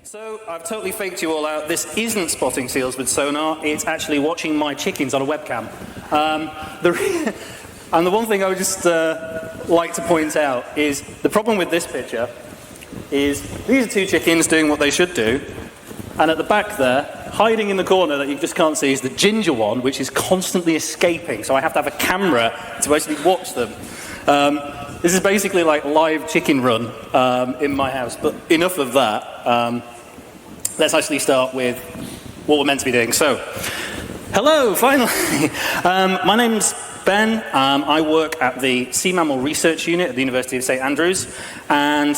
So I've totally faked you all out. This isn't spotting seals with sonar. It's actually watching my chickens on a webcam. And the one thing I would just like to point out is the problem with this picture is these are two chickens doing what they should do. And at the back there, hiding in the corner that you just can't see, is the ginger one, which is constantly escaping. So I have to have a camera to actually watch them. This is basically like live chicken run in my house. But enough of that. Let's actually start with what we're meant to be doing. So, hello, finally. My name's Ben. I work at the Sea Mammal Research Unit at the University of St Andrews. And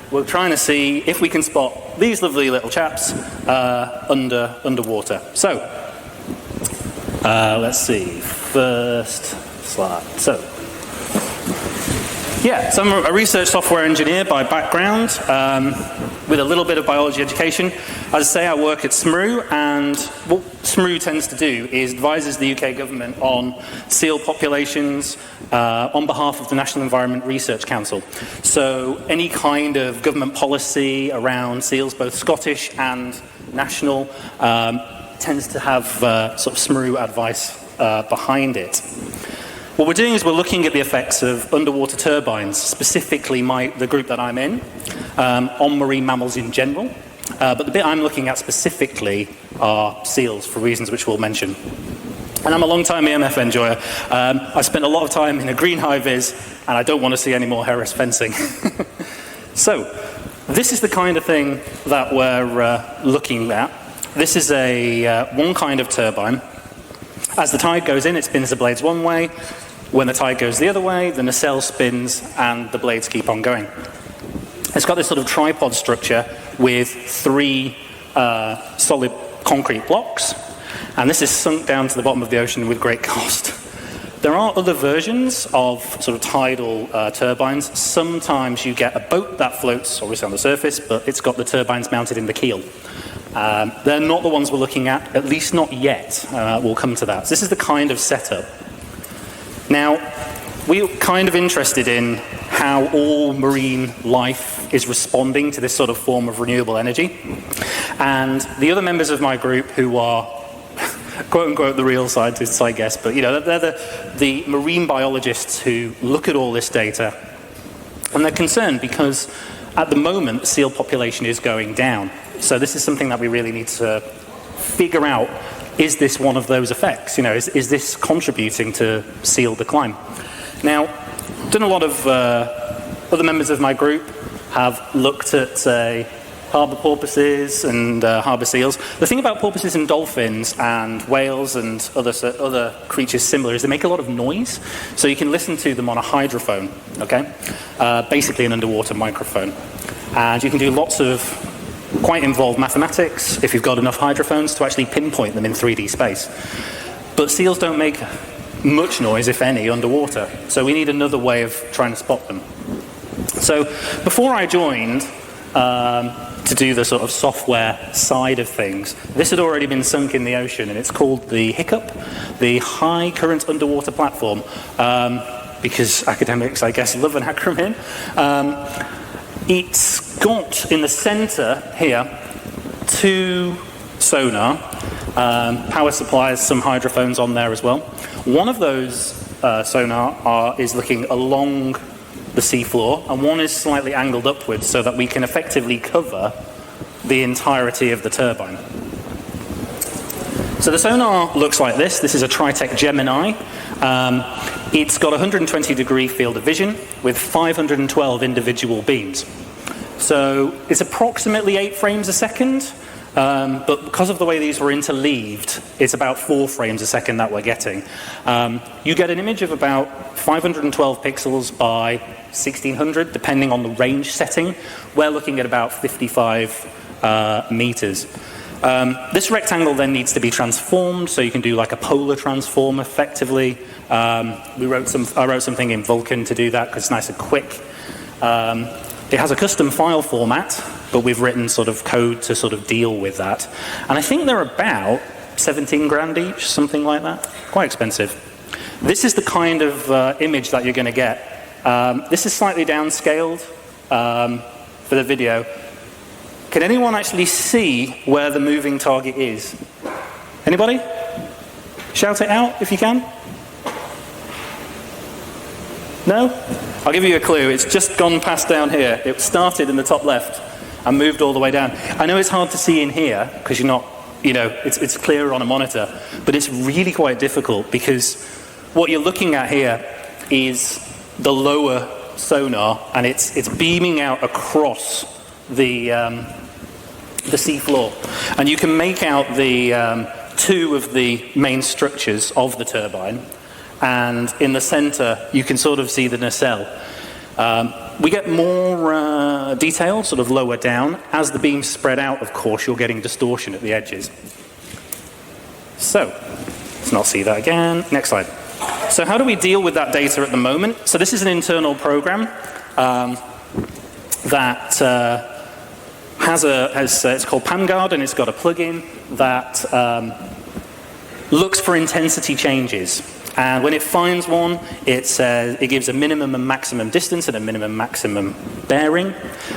we're trying to see if we can spot these lovely little chaps underwater. So, let's see. First slide. So, yeah, so I'm a research software engineer by background, with a little bit of biology education. As I say, I work at SMRU, and what SMRU tends to do is advises the UK government on seal populations on behalf of the National Environment Research Council. So any kind of government policy around seals, both Scottish and national, tends to have sort of SMRU advice behind it. What we're doing is we're looking at the effects of underwater turbines, specifically the group that I'm in, on marine mammals in general. But the bit I'm looking at specifically are seals, for reasons which we'll mention. And I'm a long-time EMF enjoyer. I spent a lot of time in a green high-vis, and I don't want to see any more Harris fencing. So, this is the kind of thing that we're looking at. This is one kind of turbine. As the tide goes in, it spins the blades one way. When the tide goes the other way, the nacelle spins and the blades keep on going. It's got this sort of tripod structure with three solid concrete blocks, and this is sunk down to the bottom of the ocean with great cost. There are other versions of sort of tidal turbines. Sometimes you get a boat that floats obviously on the surface, but it's got the turbines mounted in the keel. They're not the ones we're looking at least not yet. We'll come to that. So this is the kind of setup. Now, we're kind of interested in how all marine life is responding to this sort of form of renewable energy. And the other members of my group, who are quote-unquote the real scientists, I guess, but they're the marine biologists who look at all this data. And they're concerned because at the moment, the seal population is going down. So this is something that we really need to figure out. Is this one of those effects? Is this contributing to seal decline? Now, done a lot of other members of my group have looked at, say, harbour porpoises and harbour seals. The thing about porpoises and dolphins and whales and other creatures similar is they make a lot of noise. So you can listen to them on a hydrophone, okay? Basically an underwater microphone. And you can do lots of quite involved mathematics, if you've got enough hydrophones, to actually pinpoint them in 3D space. But seals don't make much noise, if any, underwater. So we need another way of trying to spot them. So before I joined to do the sort of software side of things, this had already been sunk in the ocean, and it's called the HICCUP, the High Current Underwater Platform, because academics, I guess, love an acronym. It's got in the centre here 2 sonar, power supplies, some hydrophones on there as well. One of those sonar is looking along the seafloor, and one is slightly angled upwards so that we can effectively cover the entirety of the turbine. So the sonar looks like this. This is a Tritech Gemini. It's got 120-degree field of vision with 512 individual beams. So it's approximately 8 frames a second, but because of the way these were interleaved, it's about 4 frames a second that we're getting. You get an image of about 512 pixels by 1600, depending on the range setting. We're looking at about 55 meters. This rectangle then needs to be transformed, so you can do like a polar transform effectively. I wrote something in Vulkan to do that because it's nice and quick. It has a custom file format, but we've written sort of code to sort of deal with that. And I think they're about 17 grand each, something like that. Quite expensive. This is the kind of image that you're going to get. This is slightly downscaled for the video. Can anyone actually see where the moving target is? Anybody? Shout it out if you can. No? I'll give you a clue. It's just gone past down here. It started in the top left and moved all the way down. I know it's hard to see in here because you're not, it's clearer on a monitor, but it's really quite difficult because what you're looking at here is the lower sonar, and it's beaming out across the seafloor. And you can make out the two of the main structures of the turbine, and in the center you can sort of see the nacelle. We get more detail sort of lower down. As the beams spread out, of course, you're getting distortion at the edges. So, let's not see that again. Next slide. So how do we deal with that data at the moment? So this is an internal program that it's called PanGuard, and it's got a plugin that looks for intensity changes. And when it finds one, it gives a minimum and maximum distance and a minimum maximum bearing,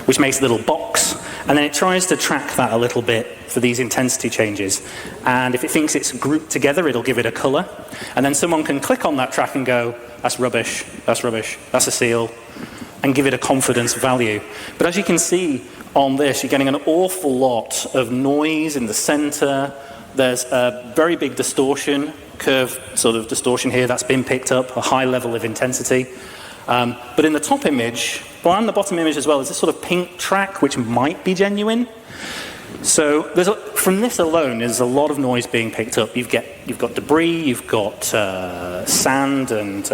which makes a little box. And then it tries to track that a little bit for these intensity changes. And if it thinks it's grouped together, it'll give it a color. And then someone can click on that track and go, that's rubbish, that's a seal, and give it a confidence value. But as you can see on this, you're getting an awful lot of noise in the center. There's a very big distortion, curve sort of distortion here that's been picked up, a high level of intensity. But in the top image, well, and the bottom image as well, is this sort of pink track which might be genuine. So from this alone, there's a lot of noise being picked up. You've got debris, you've got sand and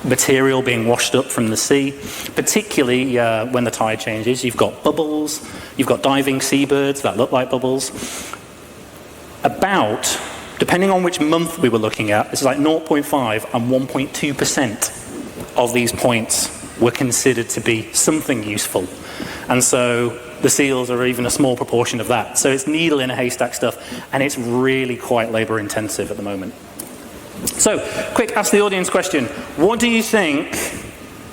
material being washed up from the sea, particularly when the tide changes. You've got bubbles, you've got diving seabirds that look like bubbles. About, depending on which month we were looking at, this is like 0.5 and 1.2% of these points were considered to be something useful. And so the seals are even a small proportion of that. So it's needle in a haystack stuff, and it's really quite labor intensive at the moment. So, quick, ask the audience question. What do you think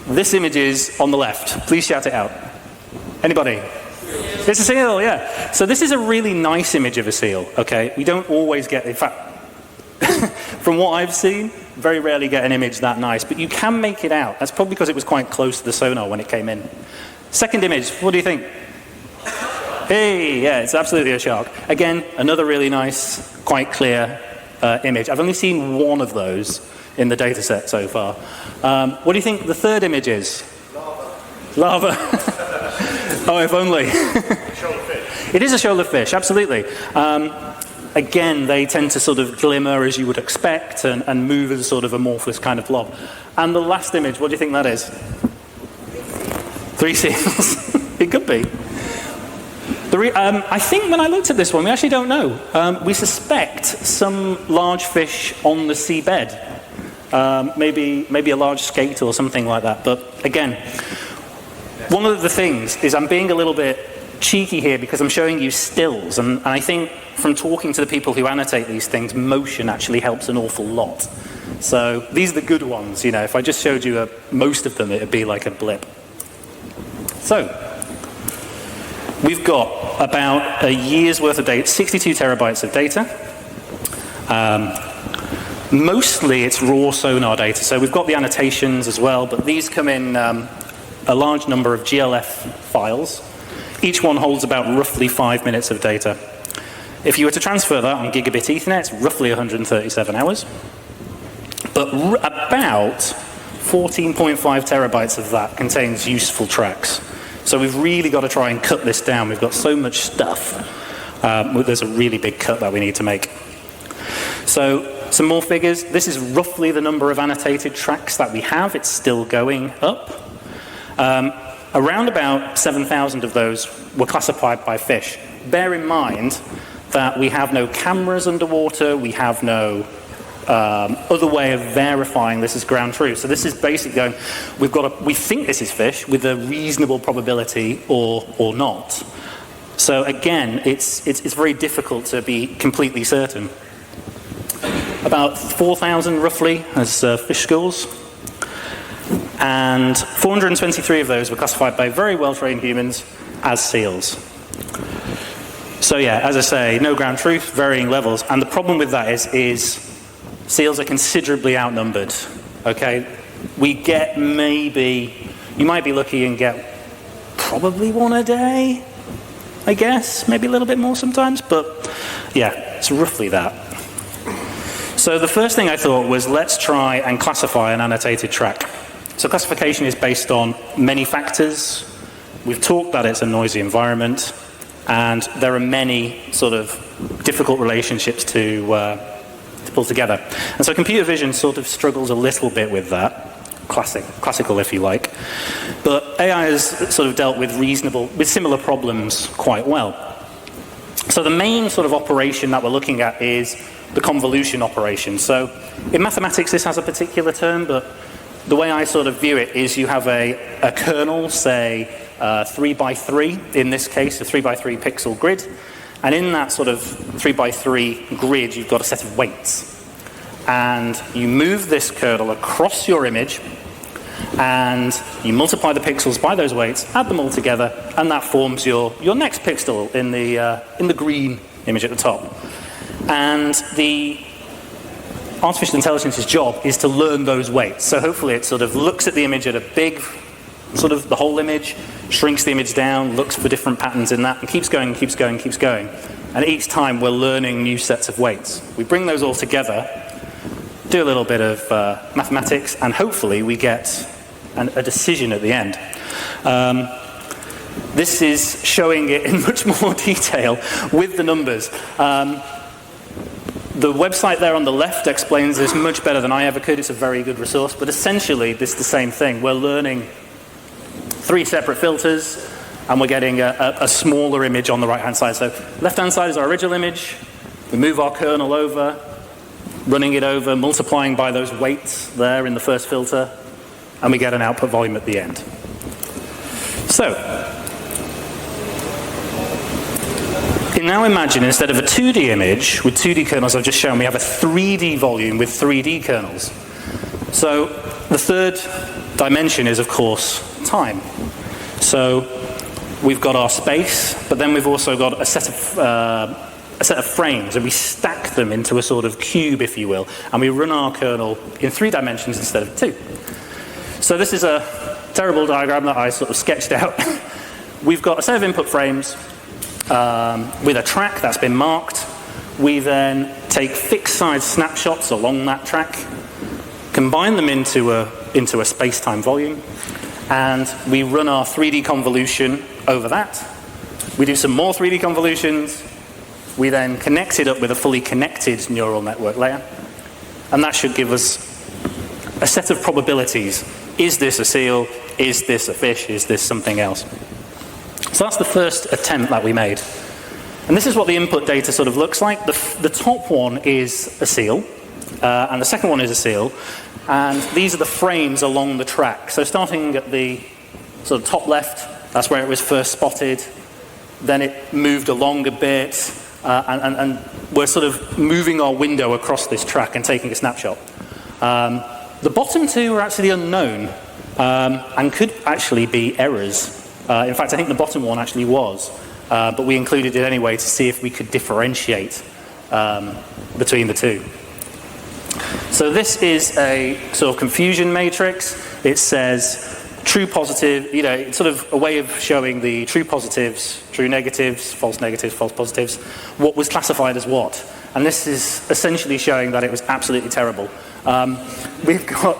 this image is on the left? Please shout it out. Anybody? It's a seal, yeah. So this is a really nice image of a seal, okay? We don't always get, in fact, from what I've seen, very rarely get an image that nice, but you can make it out. That's probably because it was quite close to the sonar when it came in. Second image, what do you think? Hey, yeah, it's absolutely a shark. Again, another really nice, quite clear image. I've only seen one of those in the data set so far. What do you think the third image is? Lava. Oh, if only. Shoulder fish. It is a shoulder fish, absolutely. Again, they tend to sort of glimmer as you would expect and move as a sort of amorphous kind of blob. And the last image, what do you think that is? 3 seals. It could be. I think when I looked at this one, we actually don't know. We suspect some large fish on the seabed. Maybe a large skate or something like that. But again, one of the things is I'm being a little bit cheeky here because I'm showing you stills, and I think from talking to the people who annotate these things, motion actually helps an awful lot. So these are the good ones, you know. If I just showed you most of them, it would be like a blip. So we've got about a year's worth of data, 62 terabytes of data. Mostly it's raw sonar data, so we've got the annotations as well, but these come in a large number of GLF files. Each one holds about roughly 5 minutes of data. If you were to transfer that on gigabit Ethernet, it's roughly 137 hours. But about 14.5 terabytes of that contains useful tracks. So we've really got to try and cut this down. We've got so much stuff. There's a really big cut that we need to make. So some more figures. This is roughly the number of annotated tracks that we have. It's still going up. Around about 7,000 of those were classified by fish. Bear in mind that we have no cameras underwater, we have no other way of verifying this is ground truth. So this is basically going, we think this is fish with a reasonable probability or not. So again, it's very difficult to be completely certain. About 4,000 roughly as fish schools. And 423 of those were classified by very well-trained humans as seals. So yeah, as I say, no ground truth, varying levels. And the problem with that is seals are considerably outnumbered. Okay, we get maybe, you might be lucky and get probably one a day, I guess, maybe a little bit more sometimes, but yeah, it's roughly that. So the first thing I thought was, let's try and classify an annotated track. So classification is based on many factors. We've talked that it's a noisy environment, and there are many sort of difficult relationships to pull together. And so computer vision sort of struggles a little bit with that. Classical, if you like. But AI has sort of dealt with similar problems quite well. So the main sort of operation that we're looking at is the convolution operation. So in mathematics, this has a particular term, but the way I sort of view it is you have a kernel, say 3 by 3, in this case, a 3 by 3 pixel grid. And in that sort of 3 by 3 grid, you've got a set of weights. And you move this kernel across your image, and you multiply the pixels by those weights, add them all together, and that forms your next pixel in the green image at the top. And the artificial intelligence's job is to learn those weights. So hopefully it sort of looks at the image at a big, sort of the whole image, shrinks the image down, looks for different patterns in that, and keeps going, keeps going, keeps going. And each time we're learning new sets of weights. We bring those all together, do a little bit of mathematics, and hopefully we get a decision at the end. This is showing it in much more detail with the numbers. The website there on the left explains this much better than I ever could. It's a very good resource, but essentially this is the same thing. We're learning 3 separate filters, and we're getting a smaller image on the right-hand side. So left-hand side is our original image. We move our kernel over, running it over, multiplying by those weights there in the first filter, and we get an output volume at the end. So, you can now imagine instead of a 2D image with 2D kernels I've just shown, we have a 3D volume with 3D kernels. So, the third dimension is, of course, time. So, we've got our space, but then we've also got a set of frames, and we stack them into a sort of cube, if you will, and we run our kernel in 3 dimensions instead of 2. So this is a terrible diagram that I sort of sketched out. We've got a set of input frames with a track that's been marked. We then take fixed size snapshots along that track, combine them into a space-time volume, and we run our 3D convolution over that. We do some more 3D convolutions. We then connect it up with a fully connected neural network layer, and that should give us a set of probabilities. Is this a seal? Is this a fish? Is this something else? So that's the first attempt that we made. And this is what the input data sort of looks like. The top one is a seal, and the second one is a seal, and these are the frames along the track. So starting at the sort of top left, that's where it was first spotted. Then it moved along a bit, and we're sort of moving our window across this track and taking a snapshot. The bottom 2 are actually unknown, and could actually be errors. In fact, I think the bottom one actually was, but we included it anyway to see if we could differentiate between the 2. So this is a sort of confusion matrix. It says true positive, you know, it's sort of a way of showing the true positives, true negatives, false positives, what was classified as what. And this is essentially showing that it was absolutely terrible. We've got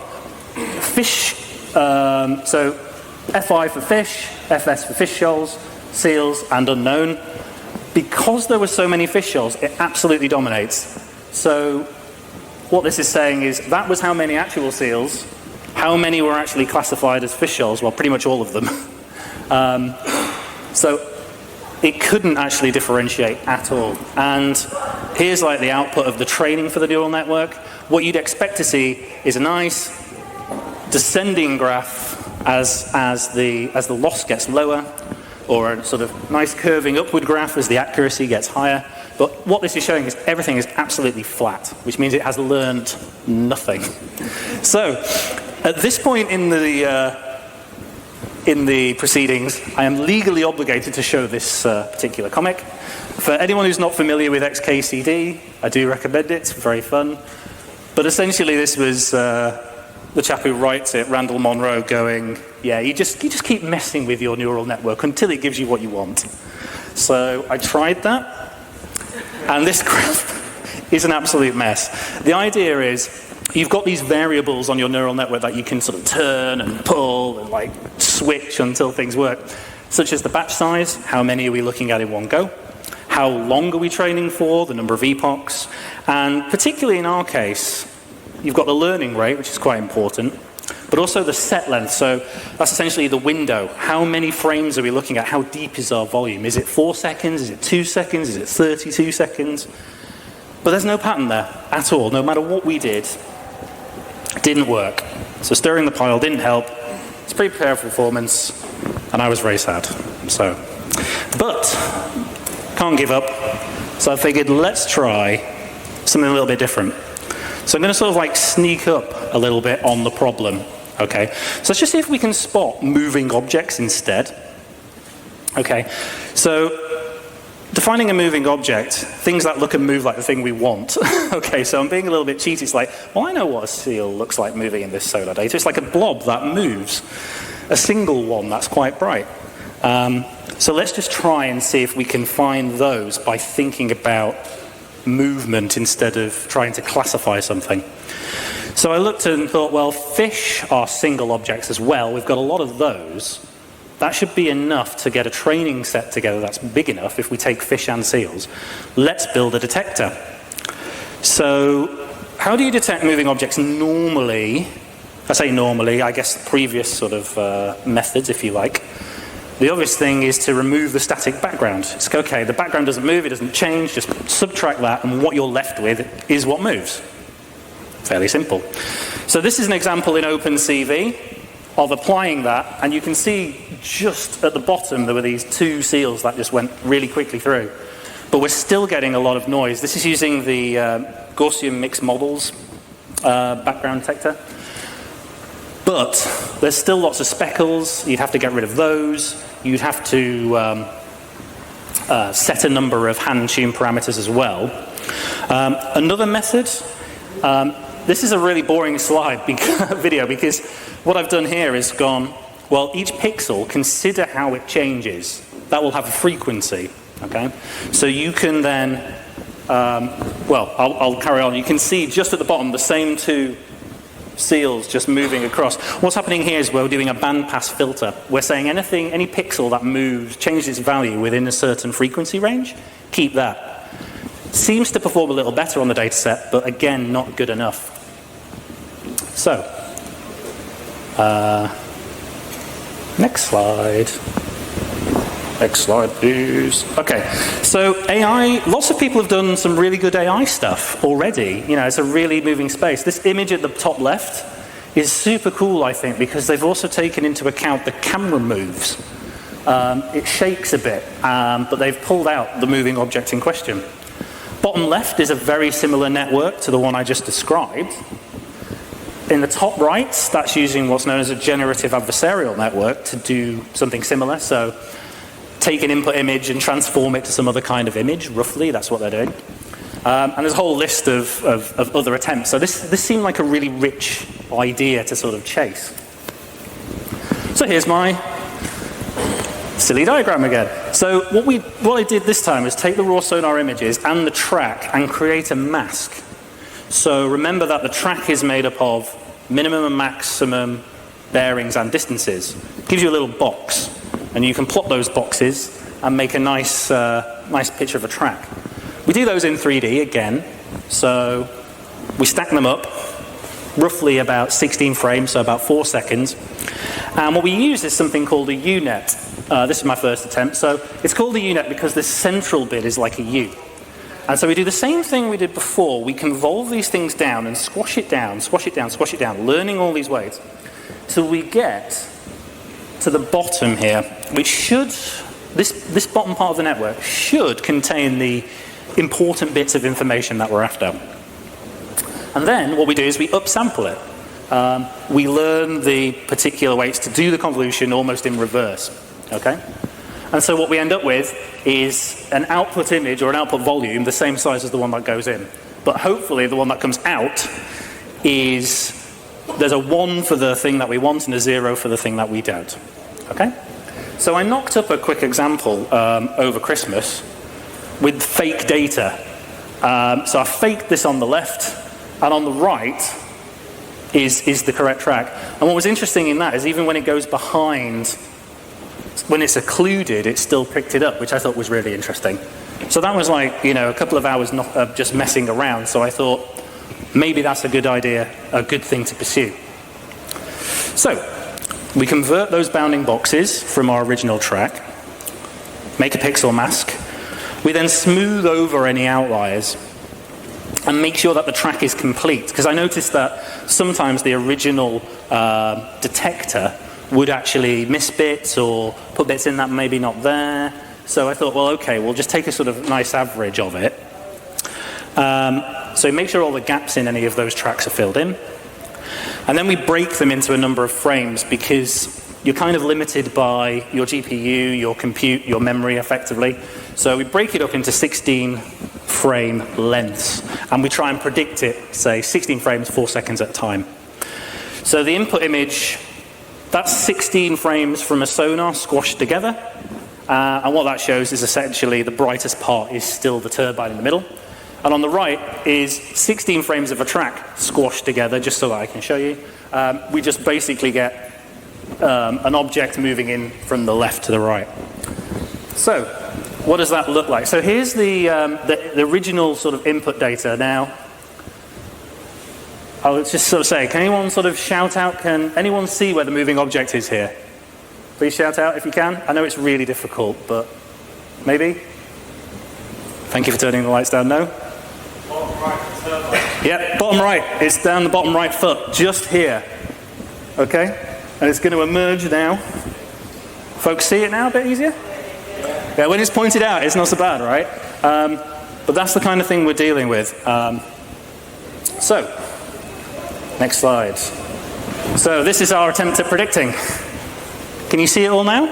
fish, so FI for fish, FS for fish shoals, seals, and unknown. Because there were so many fish shoals, it absolutely dominates. So what this is saying is that was how many actual seals. How many were actually classified as fish shoals? Well, pretty much all of them. So it couldn't actually differentiate at all. And here's like the output of the training for the neural network. What you'd expect to see is a nice descending graph as the loss gets lower, or a sort of nice curving upward graph as the accuracy gets higher. But what this is showing is everything is absolutely flat, which means it has learned nothing. So at this point in the in the proceedings, I am legally obligated to show this particular comic. For anyone who's not familiar with XKCD, I do recommend it. It's very fun. But essentially, this was the chap who writes it, Randall Monroe, going, yeah, you just keep messing with your neural network until it gives you what you want. So I tried that, and this graph is an absolute mess. The idea is, you've got these variables on your neural network that you can sort of turn and pull and like switch until things work, such as the batch size, how many are we looking at in one go, how long are we training for, the number of epochs, and particularly in our case, you've got the learning rate, which is quite important, but also the set length. So that's essentially the window. How many frames are we looking at? How deep is our volume? Is it 4 seconds? Is it 2 seconds? Is it 32 seconds? But there's no pattern there at all. No matter what we did, it didn't work. So stirring the pile didn't help. It's pretty poor performance, and I was very sad. So, but can't give up. So I figured, let's try something a little bit different. So I'm going to sort of like sneak up a little bit on the problem. Okay. So let's just see if we can spot moving objects instead. Okay. So defining a moving object, things that look and move like the thing we want. Okay, so I'm being a little bit cheeky. It's like, well, I know what a seal looks like moving in this solar data. It's like a blob that moves, a single one that's quite bright. So let's just try and see if we can find those by thinking about movement instead of trying to classify something. So I looked and thought, well, fish are single objects as well. We've got a lot of those. That should be enough to get a training set together that's big enough if we take fish and seals. Let's build a detector. So how do you detect moving objects normally? I say normally, I guess previous sort of methods, if you like. The obvious thing is to remove the static background. It's okay, the background doesn't move, it doesn't change, just subtract that, and what you're left with is what moves. Fairly simple. So this is an example in OpenCV of applying that, and you can see just at the bottom there were these 2 seals that just went really quickly through. But we're still getting a lot of noise. This is using the Gaussian mixed models background detector. But there's still lots of speckles. You'd have to get rid of those. You'd have to set a number of hand-tuned parameters as well. Another method, this is a really boring slide video because what I've done here is gone, well, each pixel, consider how it changes. That will have a frequency, okay? So you can then, well, I'll carry on. You can see just at the bottom the same 2 seals just moving across. What's happening here is we're doing a bandpass filter. We're saying any pixel that moves, changes its value within a certain frequency range, keep that. Seems to perform a little better on the data set, but again, not good enough. So, next slide. Next slide, please. Okay, so AI, lots of people have done some really good AI stuff already. You know, it's a really moving space. This image at the top left is super cool, I think, because they've also taken into account the camera moves. It shakes a bit, but they've pulled out the moving object in question. Bottom left is a very similar network to the one I just described. In the top right, that's using what's known as a generative adversarial network to do something similar. So take an input image and transform it to some other kind of image, roughly, that's what they're doing. And there's a whole list of other attempts. So this seemed like a really rich idea to sort of chase. So here's my silly diagram again. So what I did this time is take the raw sonar images and the track and create a mask. So remember that the track is made up of minimum and maximum bearings and distances. It gives you a little box, and you can plot those boxes and make a nice picture of a track. We do those in 3D again, so we stack them up, roughly about 16 frames, so about 4 seconds. And what we use is something called a U-net. This is my first attempt. So it's called a U-net because this central bit is like a U. And so we do the same thing we did before. We convolve these things down and squash it down, squash it down, squash it down, learning all these ways, till we get to the bottom here, which should, this bottom part of the network should contain the important bits of information that we're after. And then what we do is we upsample it. we learn the particular weights to do the convolution almost in reverse, okay? And so what we end up with is an output image or an output volume the same size as the one that goes in. But hopefully the one that comes out is, there's a 1 for the thing that we want and a 0 for the thing that we don't, okay? So I knocked up a quick example over Christmas with fake data. So I faked this on the left, and on the right is the correct track. And what was interesting in that is even when it goes behind, when it's occluded, it still picked it up, which I thought was really interesting. So that was like, you know, a couple of hours of just messing around. So I thought maybe that's a good idea, a good thing to pursue. So we convert those bounding boxes from our original track, make a pixel mask. We then smooth over any outliers and make sure that the track is complete. Because I noticed that sometimes the original detector would actually miss bits or put bits in that maybe not there. So I thought, well, okay, we'll just take a sort of nice average of it. So make sure all the gaps in any of those tracks are filled in. And then we break them into a number of frames because you're kind of limited by your GPU, your compute, your memory effectively. So we break it up into 16 frame lengths and we try and predict it, say 16 frames, 4 seconds at a time. So the input image, that's 16 frames from a sonar squashed together. And what that shows is essentially the brightest part is still the turbine in the middle. And on the right is 16 frames of a track squashed together, just so that I can show you. We just basically get an object moving in from the left to the right. So what does that look like? So here's the original sort of input data. Now, I'll just sort of say, can anyone sort of shout out? Can anyone see where the moving object is here? Please shout out if you can. I know it's really difficult, but maybe? Thank you for turning the lights down. No? Bottom right, turbine. Yep, bottom right. It's down the bottom right foot, just here. Okay? And it's going to emerge now. Folks see it now a bit easier? Yeah, when it's pointed out, it's not so bad, right? But that's the kind of thing we're dealing with. So, next slide. So this is our attempt at predicting. Can you see it all now?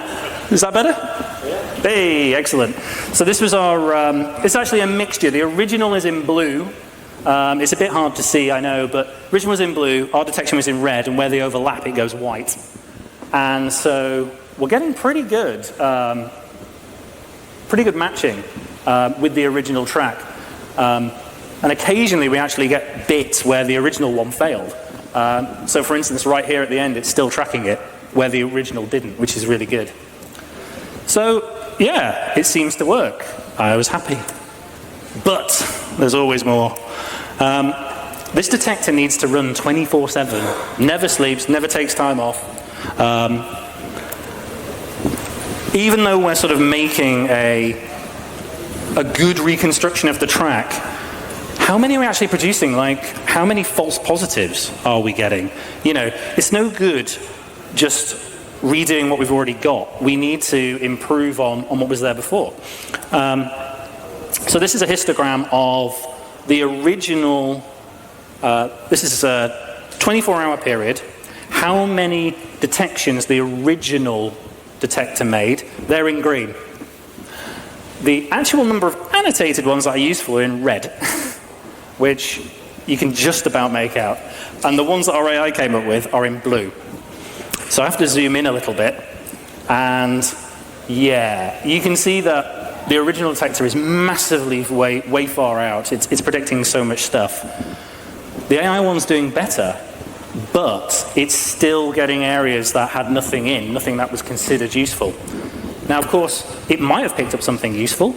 Is that better? Yeah. Hey, excellent. So this was our, it's actually a mixture. The original is in blue. It's a bit hard to see, I know, but original was in blue, our detection was in red, and where they overlap, it goes white. And so we're getting pretty good matching with the original track. And occasionally we actually get bits where the original one failed. So for instance, right here at the end, it's still tracking it, where the original didn't, which is really good. So, yeah, it seems to work. I was happy. But there's always more. This detector needs to run 24/7, never sleeps, never takes time off. Even though we're sort of making a good reconstruction of the track, how many are we actually producing? Like, how many false positives are we getting? You know, it's no good just redoing what we've already got. We need to improve on what was there before. So this is a histogram of the original, this is a 24-hour period, how many detections the original detector made. They're in green. The actual number of annotated ones that are useful are in red, which you can just about make out. And the ones that our AI came up with are in blue. So I have to zoom in a little bit, and yeah, you can see that the original detector is massively way far out. It's predicting so much stuff. The AI one's doing better, but it's still getting areas that had nothing in, nothing that was considered useful. Now, of course, it might have picked up something useful.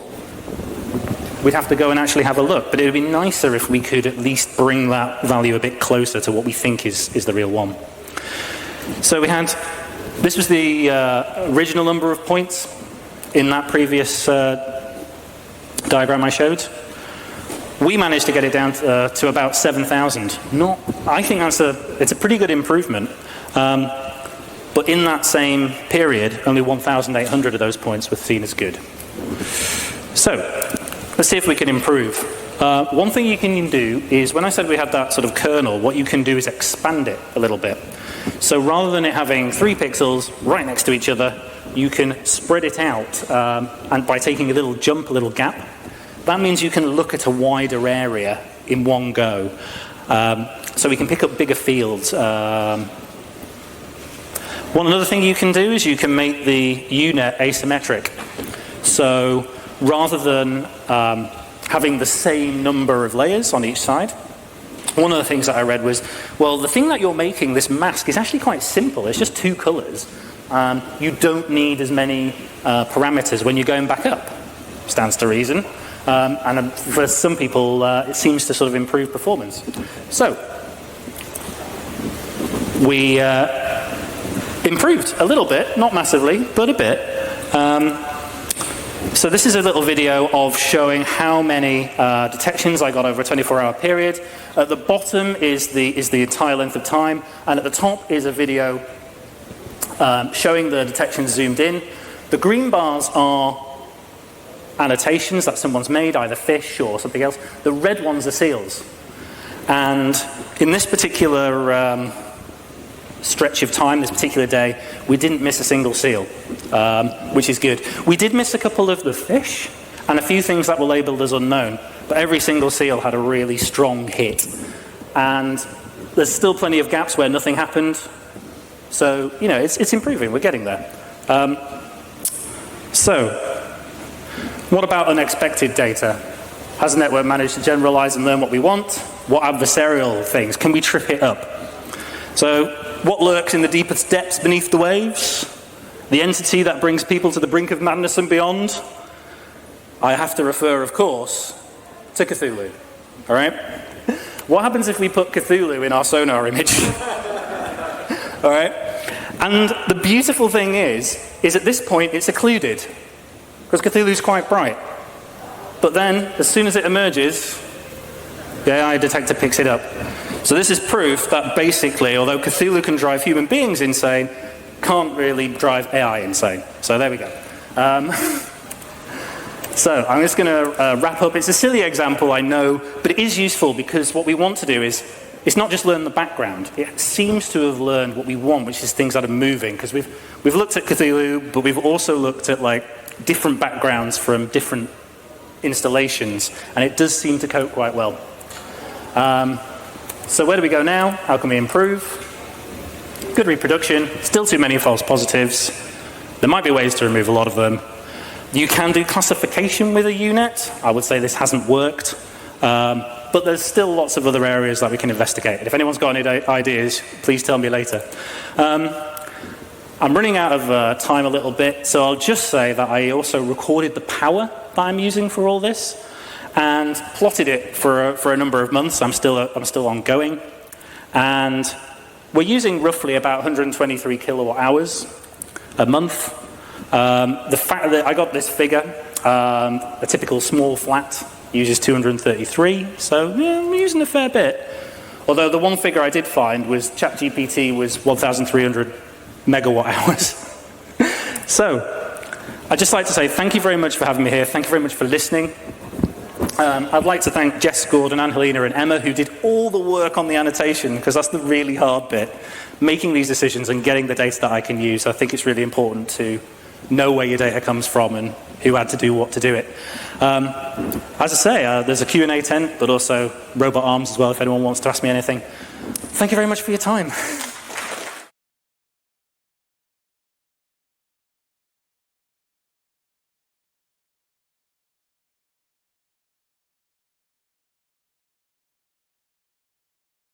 We'd have to go and actually have a look, but it would be nicer if we could at least bring that value a bit closer to what we think is the real one. So we had, this was the original number of points in that previous diagram I showed. We managed to get it down to about 7,000. I think it's a pretty good improvement. But in that same period, only 1,800 of those points were seen as good. So let's see if we can improve. One thing you can do is, when I said we had that sort of kernel, what you can do is expand it a little bit. So rather than it having 3 pixels right next to each other, you can spread it out, and by taking a little jump, a little gap. That means you can look at a wider area in one go. So we can pick up bigger fields. One other thing you can do is you can make the unit asymmetric. So rather than having the same number of layers on each side, one of the things that I read was, well, the thing that you're making, this mask, is actually quite simple. It's just 2 colors. You don't need as many parameters when you're going back up. Stands to reason. And for some people, it seems to sort of improve performance. So we improved a little bit, not massively, but a bit. So this is a little video of showing how many detections I got over a 24-hour period. At the bottom is the entire length of time, and at the top is a video showing the detections zoomed in. The green bars are annotations that someone's made, either fish or something else. The red ones are seals. And in this particular stretch of time, this particular day, we didn't miss a single seal, which is good. We did miss a couple of the fish and a few things that were labeled as unknown, but every single seal had a really strong hit. And there's still plenty of gaps where nothing happened. So, you know, it's improving. We're getting there. So, what about unexpected data? Has the network managed to generalize and learn what we want? What adversarial things? Can we trip it up? So, what lurks in the deepest depths beneath the waves? The entity that brings people to the brink of madness and beyond? I have to refer, of course, to Cthulhu. All right? What happens if we put Cthulhu in our sonar image? All right? And the beautiful thing is at this point it's occluded, because Cthulhu's quite bright. But then, as soon as it emerges, the AI detector picks it up. So this is proof that basically, although Cthulhu can drive human beings insane, can't really drive AI insane. So there we go. So I'm just going to wrap up. It's a silly example, I know, but it is useful because what we want to do is, it's not just learn the background. It seems to have learned what we want, which is things that are moving. Because we've looked at Cthulhu, but we've also looked at like different backgrounds from different installations, and it does seem to cope quite well. So where do we go now? How can we improve? Good reproduction, still too many false positives. There might be ways to remove a lot of them. You can do classification with a unit. I would say this hasn't worked. But there's still lots of other areas that we can investigate. And if anyone's got any ideas, please tell me later. I'm running out of time a little bit, so I'll just say that I also recorded the power that I'm using for all this and plotted it for a number of months. I'm still ongoing. And we're using roughly about 123 kilowatt hours a month. The fact that I got this figure, a typical small flat uses 233, so yeah, we're using a fair bit. Although the one figure I did find was ChatGPT was 1,300 megawatt hours. So, I'd just like to say thank you very much for having me here. Thank you very much for listening. I'd like to thank Jess, Gordon, Angelina, and Emma, who did all the work on the annotation, because that's the really hard bit. Making these decisions and getting the data that I can use. I think it's really important to know where your data comes from and who had to do what to do it. As I say, there's a Q&A tent, but also robot arms as well if anyone wants to ask me anything. Thank you very much for your time.